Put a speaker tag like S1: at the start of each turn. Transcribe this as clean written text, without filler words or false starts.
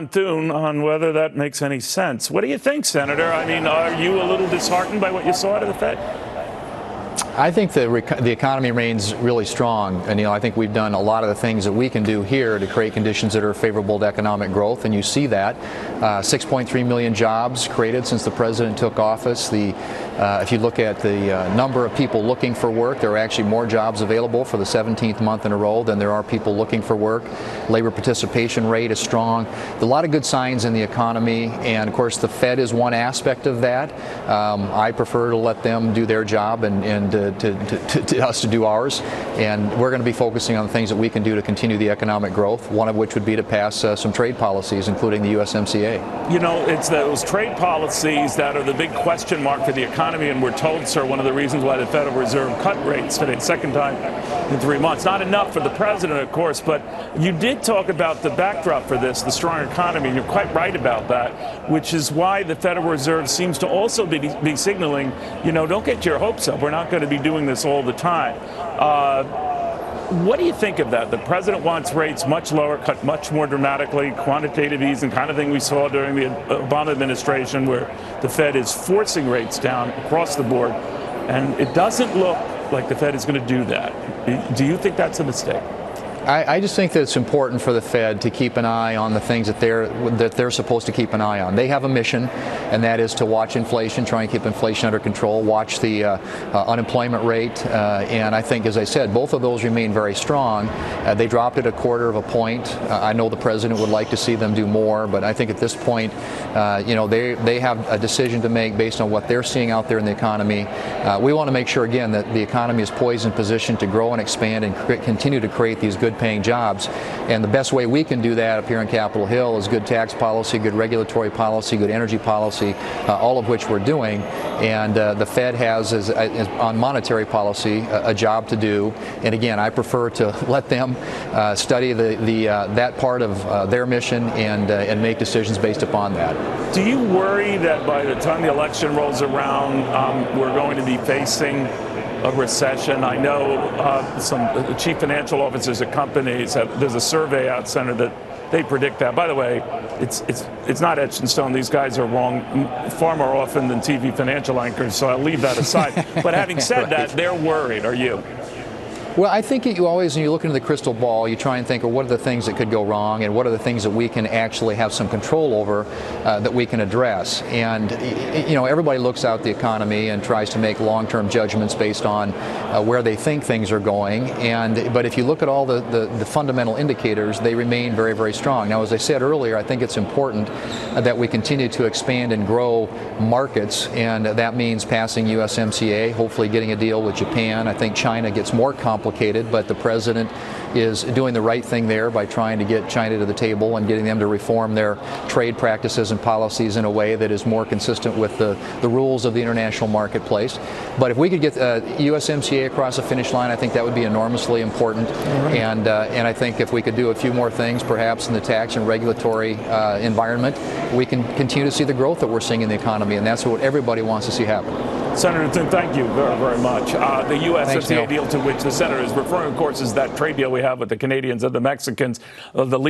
S1: John Thune on whether that makes any sense. What do you think, Senator? I mean, are you a little disheartened by what you saw out of the Fed?
S2: I think the economy remains really strong, and I think we've done a lot of the things that we can do here to create conditions that are favorable to economic growth, and you see that 6.3 million jobs created since the president took office. If you look at the number of people looking for work, there are actually more jobs available for the 17th month in a row than there are people looking for work. Labor participation rate is strong. A lot of good signs in the economy, and of course the Fed is one aspect of that. I prefer to let them do their job and to us to do ours, and we're going to be focusing on the things that we can do to continue the economic growth, one of which would be to pass some trade policies, including the USMCA.
S1: You know, it's those trade policies that are the big question mark for the economy, and we're told, sir, one of the reasons why the Federal Reserve cut rates today, second time in 3 months. Not enough for the president, of course, but you did talk about the backdrop for this, the strong economy, and you're quite right about that, which is why the Federal Reserve seems to also be signaling, don't get your hopes up. We're not going to be doing this all the time. What do you think of that? The president wants rates much lower, cut much more dramatically, quantitative easing, kind of thing we saw during the Obama administration, where the Fed is forcing rates down across the board, and it doesn't look like the Fed is going to do that. Do you think that's a mistake?
S2: I just think that it's important for the Fed to keep an eye on the things that they're supposed to keep an eye on. They have a mission, and that is to watch inflation, try and keep inflation under control, watch the unemployment rate, and I think, as I said, both of those remain very strong. They dropped it 1/4 of a point. I know the president would like to see them do more, but I think at this point, they have a decision to make based on what they're seeing out there in the economy. We want to make sure, again, that the economy is poised and positioned to grow and expand and continue to create these good paying jobs, and the best way we can do that up here on Capitol Hill is good tax policy, good regulatory policy, good energy policy, all of which we're doing, and the Fed has, on monetary policy, a job to do, and again, I prefer to let them study that part of their mission and make decisions based upon that.
S1: Do you worry that by the time the election rolls around, we're going to be facing a recession? I know some chief financial officers at companies, there's a survey out, Senator, that they predict that. By the way, it's not etched in stone. These guys are wrong far more often than TV financial anchors, so I'll leave that aside. But having said
S2: right.
S1: that, they're worried. Are you?
S2: Well, I think you always, when you look into the crystal ball, you try and think of what are the things that could go wrong and what are the things that we can actually have some control over that we can address. And, everybody looks out the economy and tries to make long-term judgments based on where they think things are going. But if you look at all the fundamental indicators, they remain very, very strong. Now, as I said earlier, I think it's important that we continue to expand and grow markets, and that means passing USMCA, hopefully getting a deal with Japan. I think China gets more complicated, but the president is doing the right thing there by trying to get China to the table and getting them to reform their trade practices and policies in a way that is more consistent with the rules of the international marketplace. But if we could get USMCA across the finish line, I think that would be enormously important. Right. And I think if we could do a few more things, perhaps in the tax and regulatory environment, we can continue to see the growth that we're seeing in the economy, and that's what everybody wants to see happen.
S1: Senator Thune, thank you very, very much. The USMCA deal to which the Senator is referring, of course, is that trade deal we have with the Canadians and the Mexicans. The